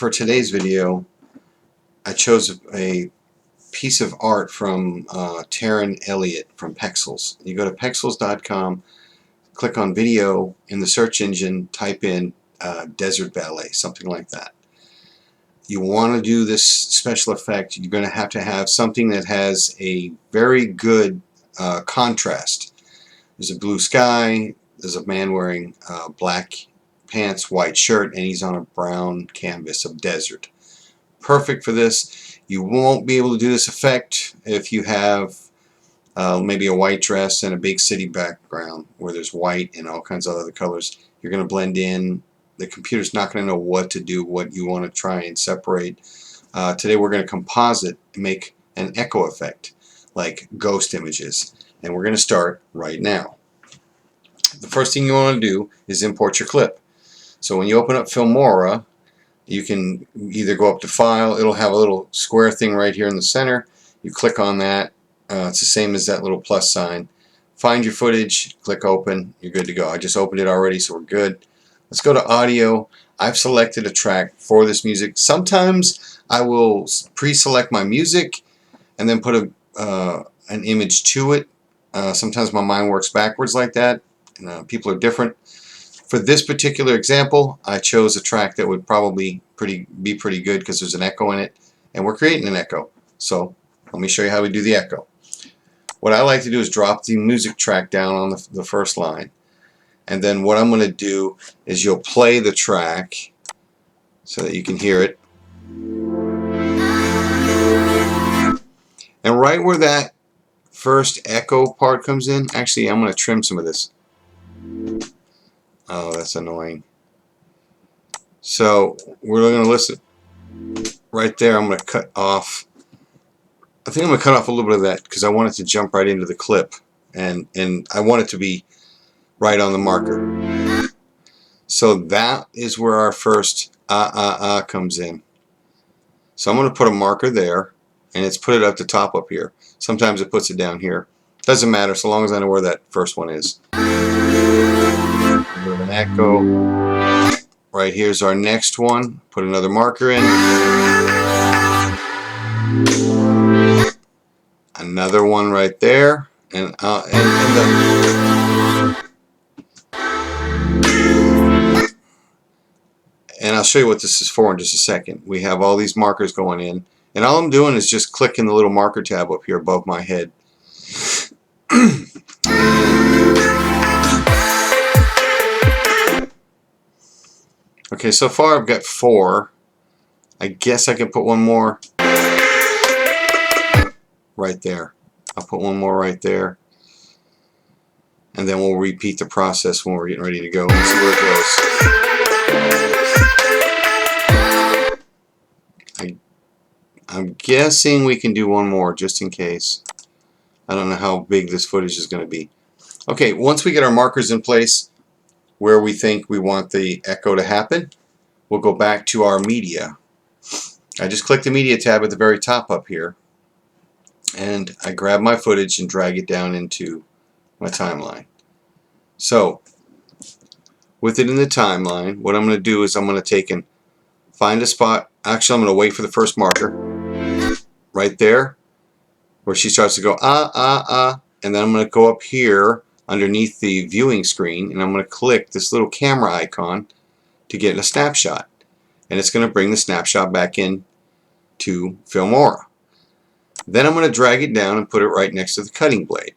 for today's video, I chose a piece of art from Taryn Elliott from Pexels. You go to pexels.com, click on video in the search engine, type in desert ballet, something like that. You want to do this special effect, you're going to have something that has a very good contrast. There's a blue sky, there's a man wearing black pants, white shirt, and he's on a brown canvas of desert. Perfect for this. You won't be able to do this effect if you have maybe a white dress and a big city background where there's white and all kinds of other colors. You're going to blend in. The computer's not going to know what to do, what you want to try and separate. Today we're going to composite and make an echo effect like ghost images, and we're going to start right now. The first thing you want to do is import your clip. So when you open up Filmora, you can either go up to File, it'll have a little square thing right here in the center. You click on that, it's the same as that little plus sign. Find your footage, click Open, you're good to go. I just opened it already, so we're good. Let's go to Audio. I've selected a track for this music. Sometimes I will pre-select my music and then put an image to it. Sometimes my mind works backwards like that. People are different. For this particular example, I chose a track that would probably be pretty good because there's an echo in it, and we're creating an echo. So let me show you how we do the echo. What I like to do is drop the music track down on the first line, and then what I'm going to do is you'll play the track so that you can hear it. And right where that first echo part comes in, actually I'm going to trim some of this. Oh, that's annoying. So we're going to listen right there. I'm going to cut off. I think I'm going to cut off a little bit of that because I want it to jump right into the clip, and I want it to be right on the marker. So that is where our first comes in. So I'm going to put a marker there, and it's put it up the top up here. Sometimes it puts it down here. Doesn't matter so long as I know where that first one is. With an echo. Right here's our next one. Put another marker in. Another one right there. And I'll show you what this is for in just a second. We have all these markers going in. And all I'm doing is just clicking the little marker tab up here above my head. Okay, so far I've got 4. I guess I can put one more right there. I'll put one more right there. And then we'll repeat the process when we're getting ready to go and see where it goes. I'm guessing we can do one more just in case. I don't know how big this footage is going to be. Okay, once we get our markers in place where we think we want the echo to happen, we'll go back to our media. I just click the media tab at the very top up here, and I grab my footage and drag it down into my timeline. So with it in the timeline, what I'm going to do is I'm going to take and find a spot. Actually, I'm going to wait for the first marker right there where she starts to go and then I'm going to go up here underneath the viewing screen, and I'm going to click this little camera icon to get a snapshot, and it's going to bring the snapshot back in to Filmora. Then I'm going to drag it down and put it right next to the cutting blade,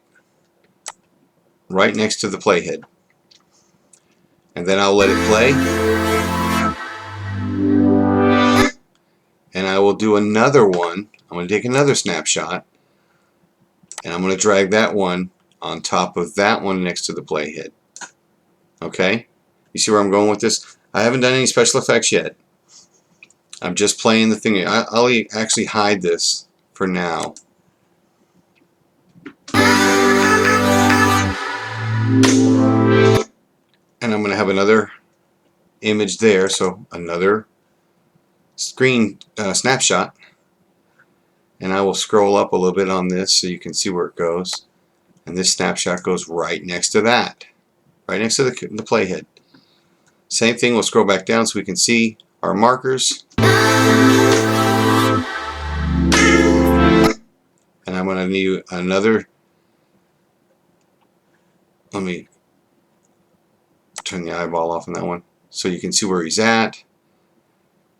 right next to the playhead, and then I'll let it play, and I will do another one. I'm going to take another snapshot, and I'm going to drag that one on top of that one next to the playhead. Okay? You see where I'm going with this? I haven't done any special effects yet. I'm just playing the thing. I'll actually hide this for now. And I'm going to have another image there, so another screen snapshot. And I will scroll up a little bit on this so you can see where it goes. And this snapshot goes right next to that, right next to the playhead. Same thing, we'll scroll back down so we can see our markers. And And I'm going to need another. Let me turn the eyeball off on that one so you can see where he's at.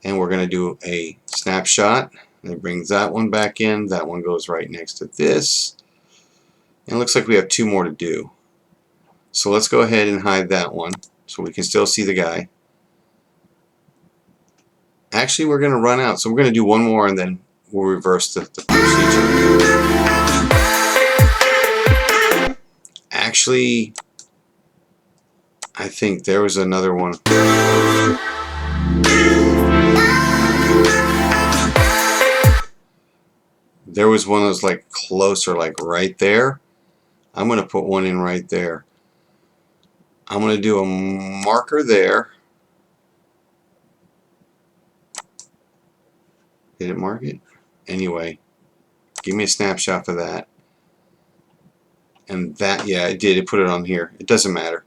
And we're going to do a snapshot. And it brings that one back in. That one goes right next to this. And it looks like we have 2 more to do. So let's go ahead and hide that one so we can still see the guy. Actually, we're going to run out. So we're going to do 1 more and then we'll reverse the procedure. Actually, I think there was another one. There was one that was like closer, like right there. I'm going to put one in right there. I'm going to do a marker there. Did it mark it? Anyway, give me a snapshot for that. And that, yeah, it did. It put it on here. It doesn't matter.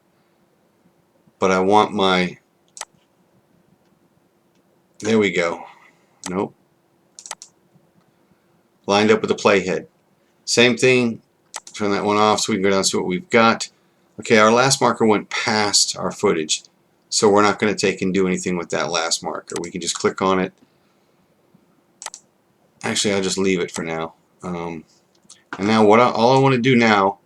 But I want my... There we go. Nope. Lined up with the playhead. Same thing. Turn that one off so we can go down and see what we've got. Okay, our last marker went past our footage. So we're not going to take and do anything with that last marker. We can just click on it. Actually, I'll just leave it for now. And now all I want to do now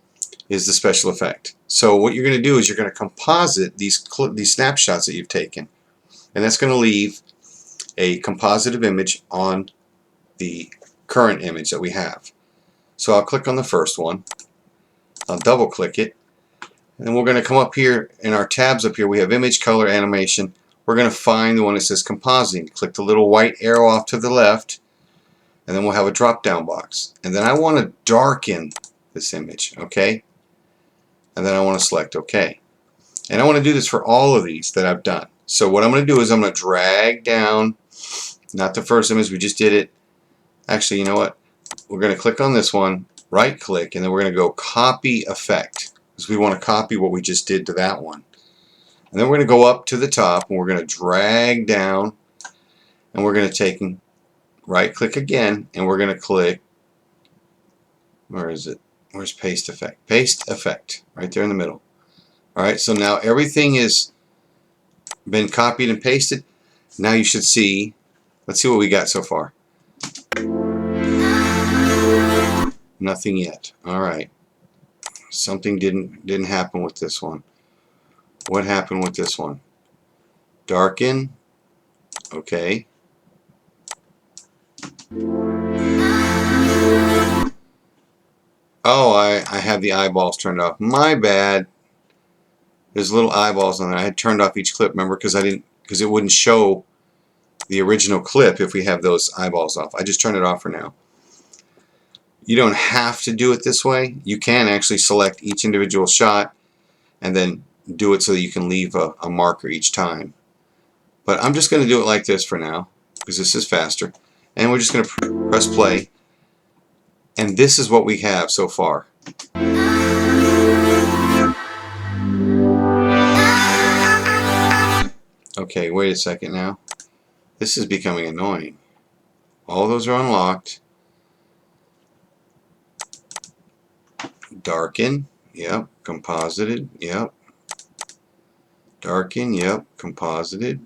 is the special effect. So what you're going to do is you're going to composite these snapshots that you've taken. And that's going to leave a compositive image on the current image that we have. So I'll click on the first one. I'll double click it. And then we're going to come up here in our tabs up here. We have image, color, animation. We're going to find the one that says compositing. Click the little white arrow off to the left. And then we'll have a drop down box. And then I want to darken this image. Okay. And then I want to select OK. And I want to do this for all of these that I've done. So what I'm going to do is I'm going to drag down, not the first image, we just did it. Actually, you know what? We're going to click on this one, right click, and then we're going to go copy effect. Because we want to copy what we just did to that one. And then we're going to go up to the top and we're going to drag down and we're going to take and right click again and we're going to click, where is it? Where's paste effect? Paste effect, right there in the middle. Alright, so now everything has been copied and pasted. Now you should see, let's see what we got so far. Nothing yet. Alright. Something didn't happen with this one. What happened with this one? Darken. Okay. Oh, I have the eyeballs turned off. My bad. There's little eyeballs on there. I had turned off each clip, remember, because it wouldn't show the original clip if we have those eyeballs off. I just turned it off for now. You don't have to do it this way. You can actually select each individual shot and then do it so that you can leave a marker each time. But I'm just going to do it like this for now because this is faster. And we're just going to press play. And this is what we have so far. Okay, wait a second now. This is becoming annoying. All those are unlocked. Darken, yep. Composited, yep. Darken, yep. Composited,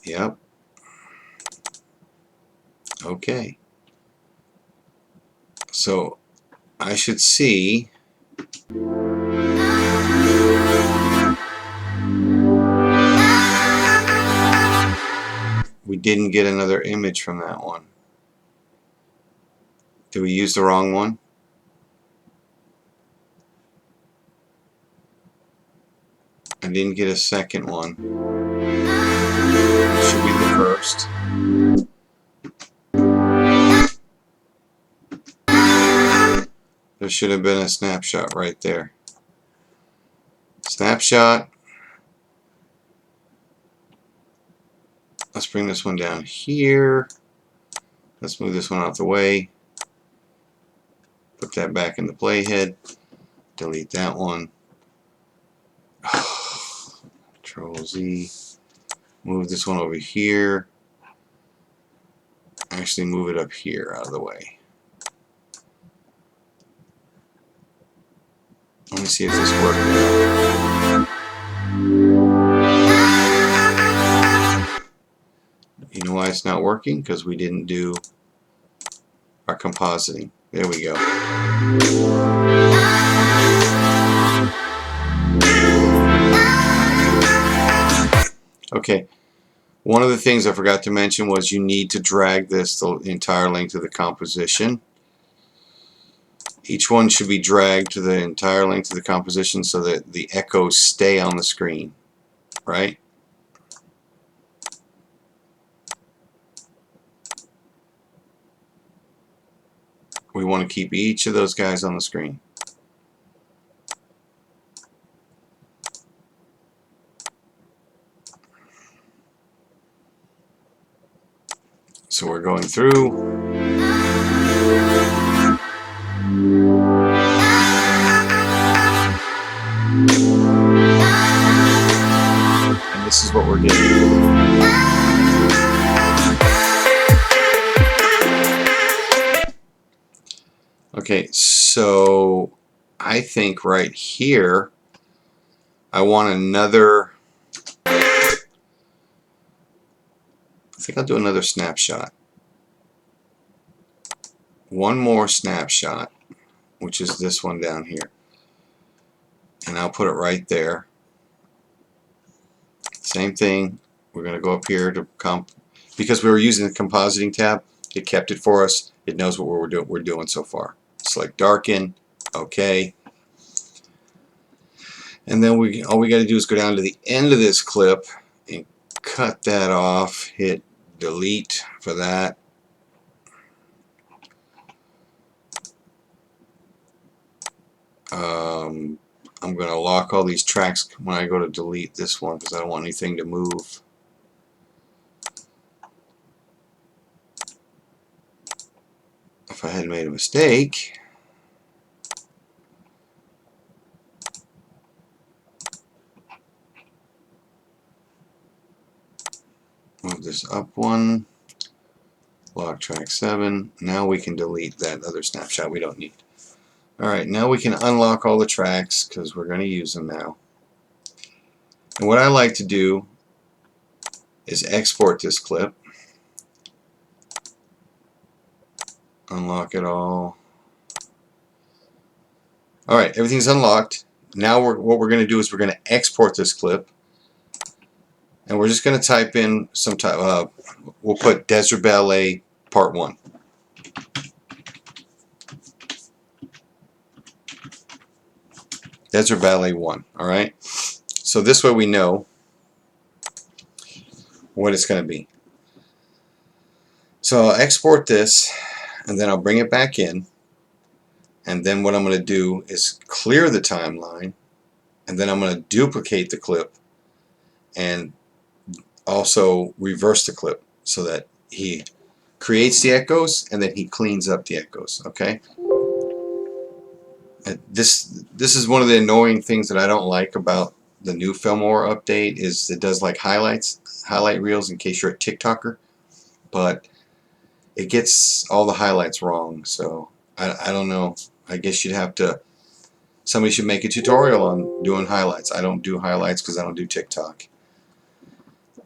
yep. Okay. So I should see we didn't get another image from that one. Did we use the wrong one? I didn't get a second one. It should be the first. There should have been a snapshot right there. Snapshot. Let's bring this one down here. Let's move this one out the way. Put that back in the playhead. Delete that one. Control Z. Move this one over here. Actually move it up here out of the way. Let me see if this works now. You know why it's not working? Because we didn't do our compositing. There we go. Okay, one of the things I forgot to mention was you need to drag this the entire length of the composition. Each one should be dragged to the entire length of the composition so that the echoes stay on the screen, right? We want to keep each of those guys on the screen. So we're going through. And this is what we're getting. Okay, so I think right here I want another, I think I'll do another snapshot. One more snapshot, which is this one down here. And I'll put it right there. Same thing, we're going to go up here to because we were using the compositing tab, it kept it for us. It knows what we're doing so far. Select darken, okay. And then all we got to do is go down to the end of this clip and cut that off. Hit delete for that. I'm going to lock all these tracks when I go to delete this one because I don't want anything to move. If I had made a mistake, move this up one, lock track 7. Now we can delete that other snapshot we don't need. Alright, now we can unlock all the tracks because we're going to use them now. And what I like to do is export this clip. Unlock it all. Alright, everything's unlocked. Now what we're going to do is we're going to export this clip. And we're just going to type in some type, we'll put Desert Ballet Part 1. Desert Ballet 1, alright? So this way we know what it's going to be. So I'll export this, and then I'll bring it back in, and then what I'm going to do is clear the timeline, and then I'm going to duplicate the clip, and also reverse the clip, so that he creates the echoes, and then he cleans up the echoes, okay? This is one of the annoying things that I don't like about the new Filmora update is it does like highlight reels in case you're a TikToker, but it gets all the highlights wrong. So I don't know. I guess you'd have to, somebody should make a tutorial on doing highlights. I don't do highlights because I don't do TikTok.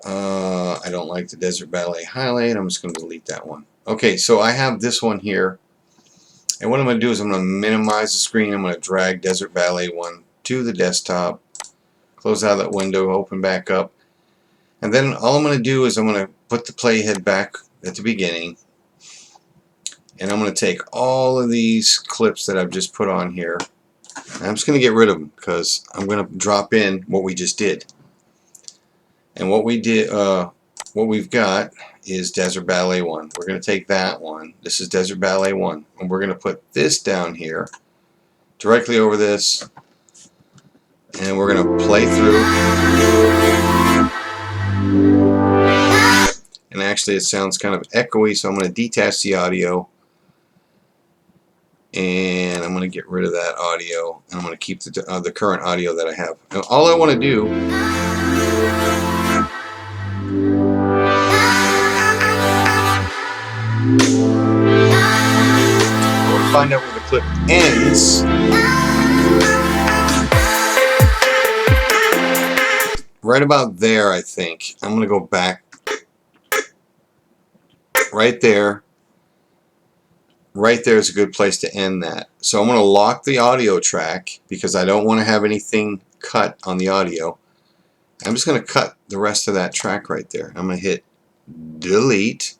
I don't like the Desert Ballet highlight. I'm just going to delete that one. Okay, so I have this one here. And what I'm going to do is I'm going to minimize the screen. I'm going to drag Desert Ballet 1 to the desktop. Close out that window, open back up. And then all I'm going to do is I'm going to put the playhead back at the beginning. And I'm going to take all of these clips that I've just put on here. And I'm just going to get rid of them because I'm going to drop in what we just did. And what we did, what we've got is Desert Ballet 1. We're going to take that one. This is Desert Ballet 1. And we're going to put this down here, directly over this. And we're going to play through. And actually it sounds kind of echoey, so I'm going to detach the audio. And I'm going to get rid of that audio. And I'm going to keep the current audio that I have. Now all I want to do find out where the clip ends. Right about there, I think. I'm going to go back right there. Right there is a good place to end that. So I'm going to lock the audio track because I don't want to have anything cut on the audio. I'm just going to cut the rest of that track right there. I'm going to hit delete.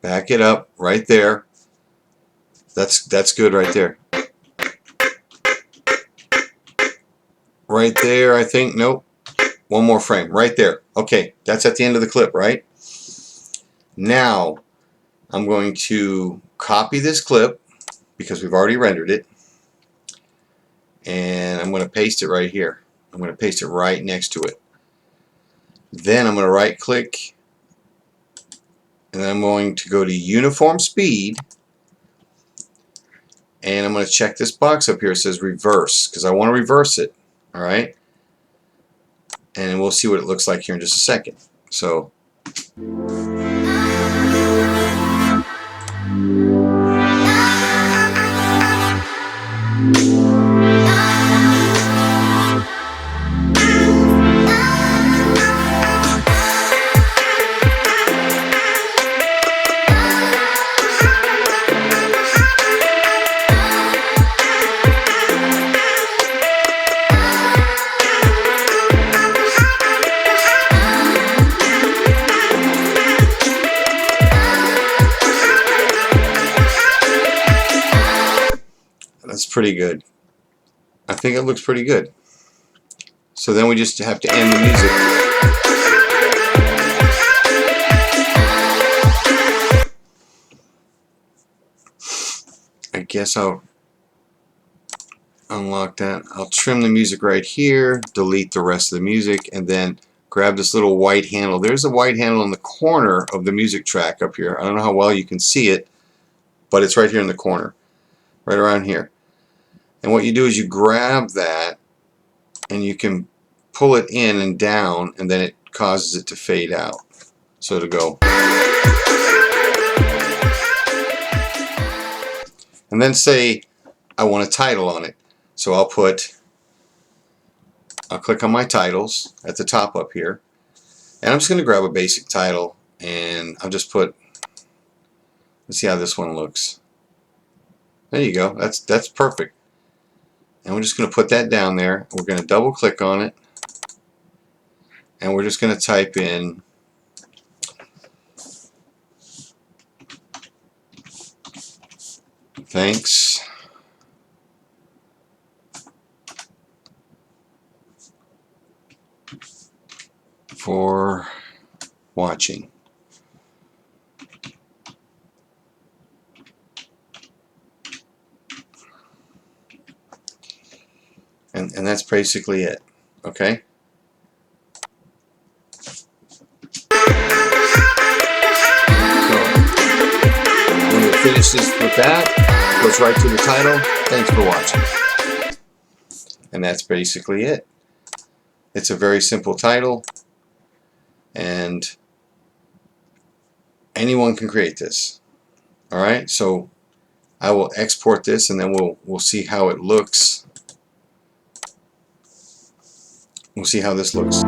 Back it up right there. That's good right there. Right there, I think. Nope. One more frame. Right there. Okay, that's at the end of the clip, right? Now, I'm going to copy this clip because we've already rendered it. And I'm going to paste it right here. I'm going to paste it right next to it. Then I'm going to right click. And then I'm going to go to Uniform Speed. And I'm going to check this box up here. It says reverse because I want to reverse it. Alright? And we'll see what it looks like here in just a second. So that's pretty good. I think it looks pretty good. So then we just have to end the music. I guess I'll unlock that. I'll trim the music right here, delete the rest of the music, and then grab this little white handle. There's a white handle in the corner of the music track up here. I don't know how well you can see it, but it's right here in the corner, right around here. And what you do is you grab that and you can pull it in and down, and then it causes it to fade out. So to go. And then say I want a title on it. So I'll click on my titles at the top up here. And I'm just going to grab a basic title and I'll just put, let's see how this one looks. There you go. That's perfect. And we're just going to put that down there. We're going to double click on it. And we're just going to type in thanks for watching. And that's basically it. Okay? So when it finishes with that, it goes right to the title. Thanks for watching. And that's basically it. It's a very simple title, and anyone can create this. Alright, so I will export this and then we'll see how it looks. We'll see how this looks.